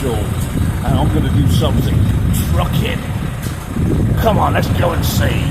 special, and I'm going to do something trucking. Come on, let's go and see.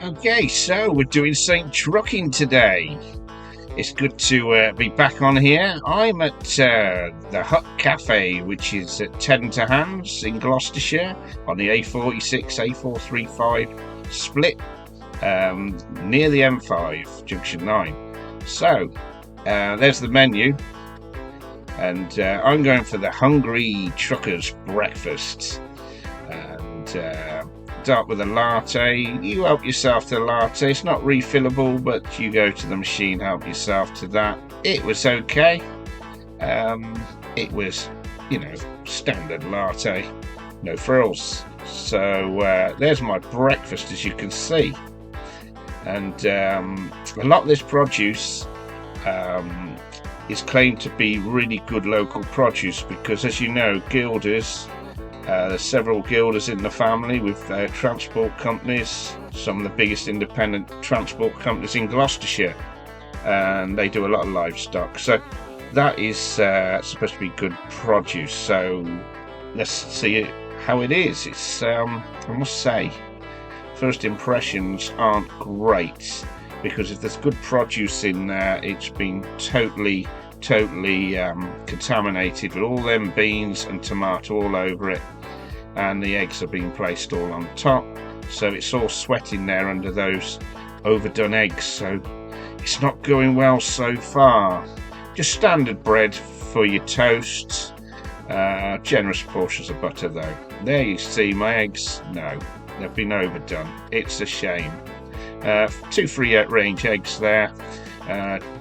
Okay, so we're doing St. Trucking today. It's good to be back on here. I'm at the Hut Cafe, which is at Teddington Hands in Gloucestershire on the A46, A435 split near the M5, Junction 9. So, there's the menu. And I'm going for the Hungry Truckers Breakfast. And start with a latte. You help yourself to the latte. It's not refillable, but you go to the machine, help yourself to that. It was okay. It was, standard latte, no frills. So there's my breakfast, as you can see. And a lot of this produce is claimed to be really good local produce because, as you know, Gilders, there's several Gilders in the family with transport companies, some of the biggest independent transport companies in Gloucestershire, and they do a lot of livestock. So that is supposed to be good produce. So let's see how it is. It's I must say, first impressions aren't great, because if there's good produce in there, it's been totally contaminated with all them beans and tomato all over it, and the eggs are being placed all on top, so it's all sweating there under those overdone eggs. So it's not going well so far. Just standard bread for your toast, generous portions of butter though. There you see my eggs. No, they've been overdone. It's a shame. 2 free-range eggs there,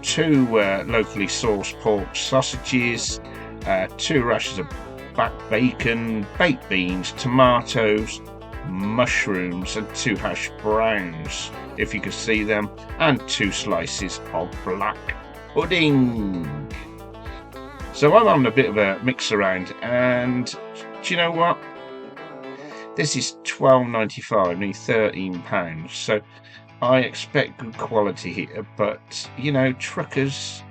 2 locally sourced pork sausages, 2 rashers of back bacon, baked beans, tomatoes, mushrooms, and 2 hash browns, if you can see them, and 2 slices of black pudding. So I'm on a bit of a mix around, and do you know what? This is £12.95, nearly £13. So I expect good quality here, but truckers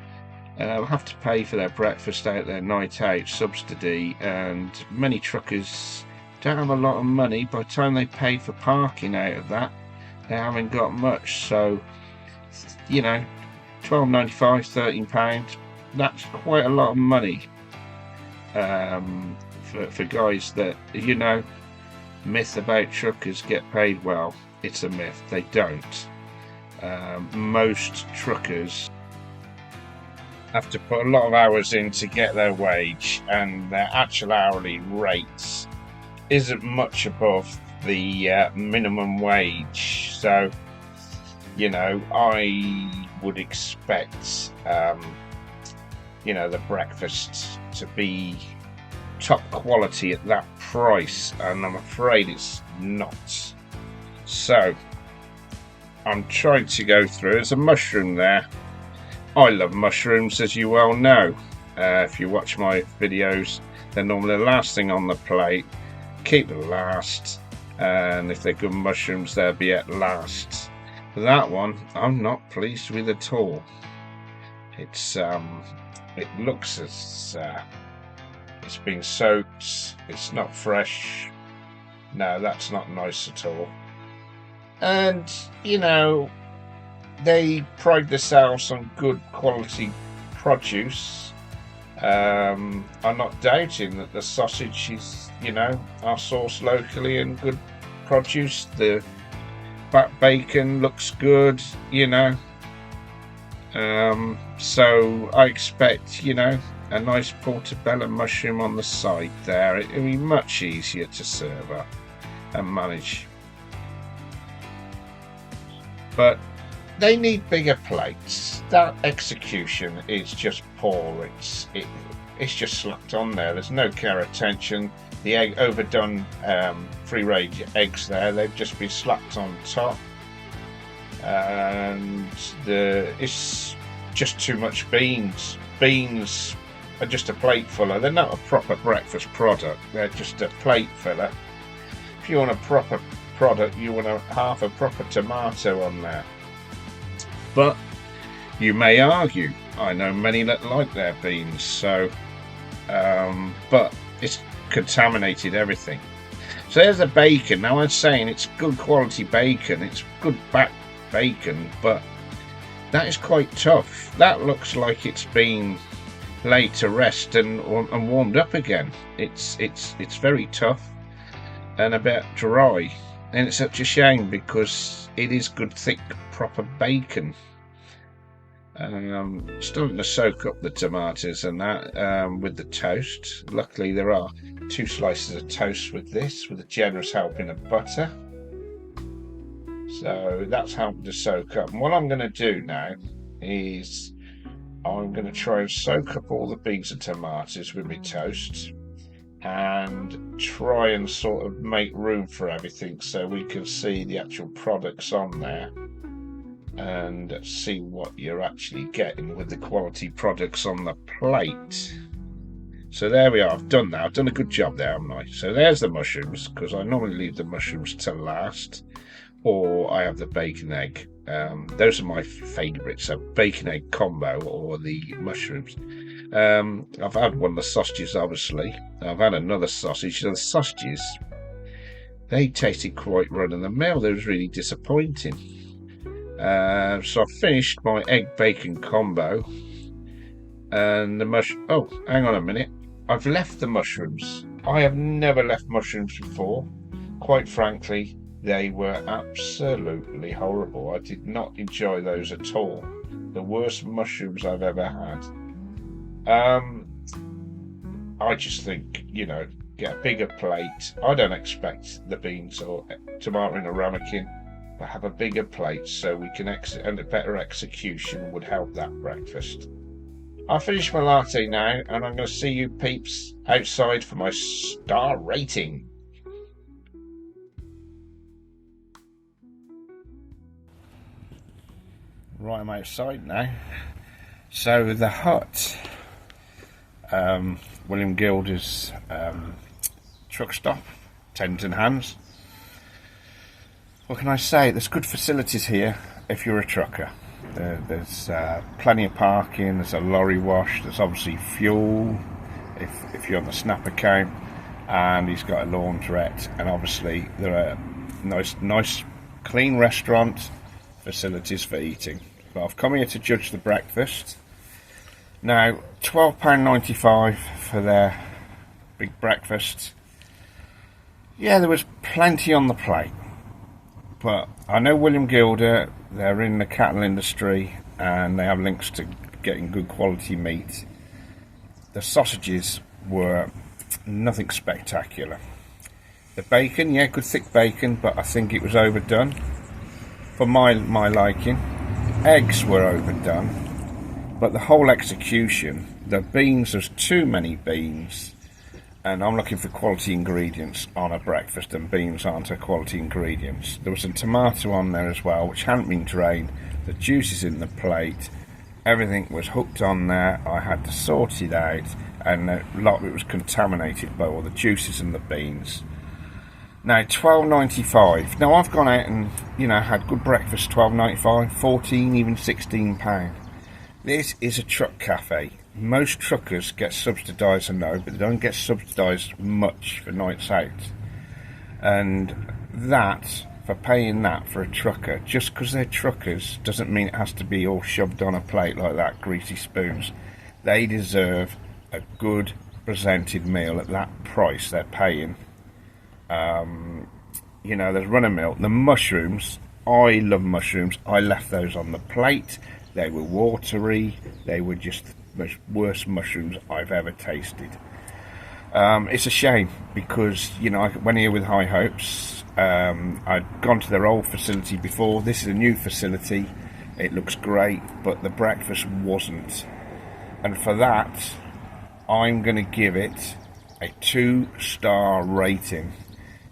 have to pay for their breakfast out, their night out subsidy, and many truckers don't have a lot of money. By the time they pay for parking out of that, they haven't got much. So £12.95, £13, that's quite a lot of money for guys that, myth about truckers get paid well. It's a myth. They don't. Most truckers have to put a lot of hours in to get their wage, and their actual hourly rates isn't much above the minimum wage. So, I would expect, the breakfast to be top quality at that price, and I'm afraid it's not. So I'm trying to go through. There's a mushroom there. I love mushrooms, as you well know. If you watch my videos, they're normally the last thing on the plate. Keep the last, and if they're good mushrooms, they'll be at last. That one I'm not pleased with at all. It looks as it's been soaked. It's not fresh. No, that's not nice at all. And they pride themselves on good quality produce. I'm not doubting that the sausage is, are sourced locally and good produce. The back bacon looks good, so I expect, a nice portobello mushroom on the side there. It'll be much easier to serve up and manage. But they need bigger plates. That execution is just poor. It's just slapped on there. There's no care attention. The egg overdone free-range eggs there. They've just been slapped on top, and it's just too much beans. Beans are just a plate filler. They're not a proper breakfast product. They're just a plate filler. If you want a proper product, you want half a proper tomato on there. But you may argue, I know many that like their beans, so but it's contaminated everything. So there's the bacon. Now I'm saying it's good quality bacon, it's good back bacon, but that is quite tough. That looks like it's been laid to rest and warmed up again. It's very tough and a bit dry, and it's such a shame because it is good thick proper bacon. Starting to soak up the tomatoes and that with the toast. Luckily there are 2 slices of toast with this, with a generous helping of butter. So that's helping to soak up. And what I'm going to do now is I'm going to try and soak up all the beans and tomatoes with my toast and try and sort of make room for everything so we can see the actual products on there and see what you're actually getting with the quality products on the plate. So there we are. I've done that. I've done a good job there, haven't I? So there's the mushrooms, because I normally leave the mushrooms till last, or I have the bacon egg. Those are my favourites, a bacon egg combo or the mushrooms. I've had one of the sausages, obviously. I've had another sausage. The sausages, they tasted quite run of the mill. They was really disappointing. So I finished my egg bacon combo and the oh, hang on a minute. I've left the mushrooms. I have never left mushrooms before. Quite frankly, they were absolutely horrible. I did not enjoy those at all. The worst mushrooms I've ever had. I just think, get a bigger plate. I don't expect the beans or tomato in a ramekin, but have a bigger plate so we can and a better execution would help that breakfast. I'll finish my latte now, and I'm going to see you peeps outside for my star rating. Right, I'm outside now. So the hut, William Gilders Truckstop, Teddington Hands. What can I say? There's good facilities here if you're a trucker. There's plenty of parking, there's a lorry wash, there's obviously fuel if you're on the snap account, and he's got a laundrette, and obviously there are nice clean restaurant facilities for eating. But I've come here to judge the breakfast. Now, £12.95 for their big breakfast. Yeah, there was plenty on the plate. But I know William Gilder, they're in the cattle industry and they have links to getting good quality meat. The sausages were nothing spectacular. The bacon, yeah, good thick bacon, but I think it was overdone for my liking. Eggs were overdone, but the whole execution, the beans, there's too many beans, and I'm looking for quality ingredients on a breakfast, and beans aren't a quality ingredients. There was a tomato on there as well, which hadn't been drained. The juices in the plate, everything was hooked on there. I had to sort it out, and a lot of it was contaminated by all the juices in the beans. Now, £12.95. Now, I've gone out and, had good breakfast, £12.95, 14, even £16. This is a truck cafe. Most truckers get subsidised, I know, but they don't get subsidised much for nights out. And that, for paying that for a trucker, just because they're truckers, doesn't mean it has to be all shoved on a plate like that, greasy spoons. They deserve a good presented meal at that price they're paying. You know, there's runner milk. The mushrooms, I love mushrooms. I left those on the plate. They were watery. They were just the worst mushrooms I've ever tasted. It's a shame because, you know, I went here with high hopes. I'd gone to their old facility before. This is a new facility. It looks great, but the breakfast wasn't. And for that, I'm going to give it a 2-star rating.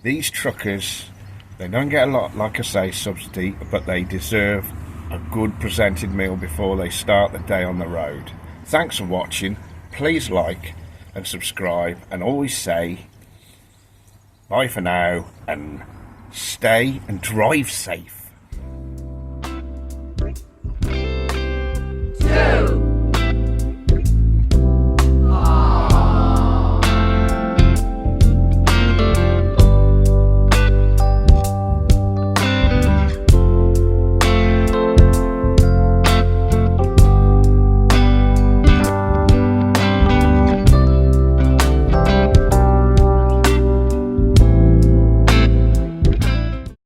These truckers, they don't get a lot, like I say, subsidy, but they deserve a good presented meal before they start the day on the road. Thanks for watching. Please like and subscribe, and always say bye for now, and stay and drive safe.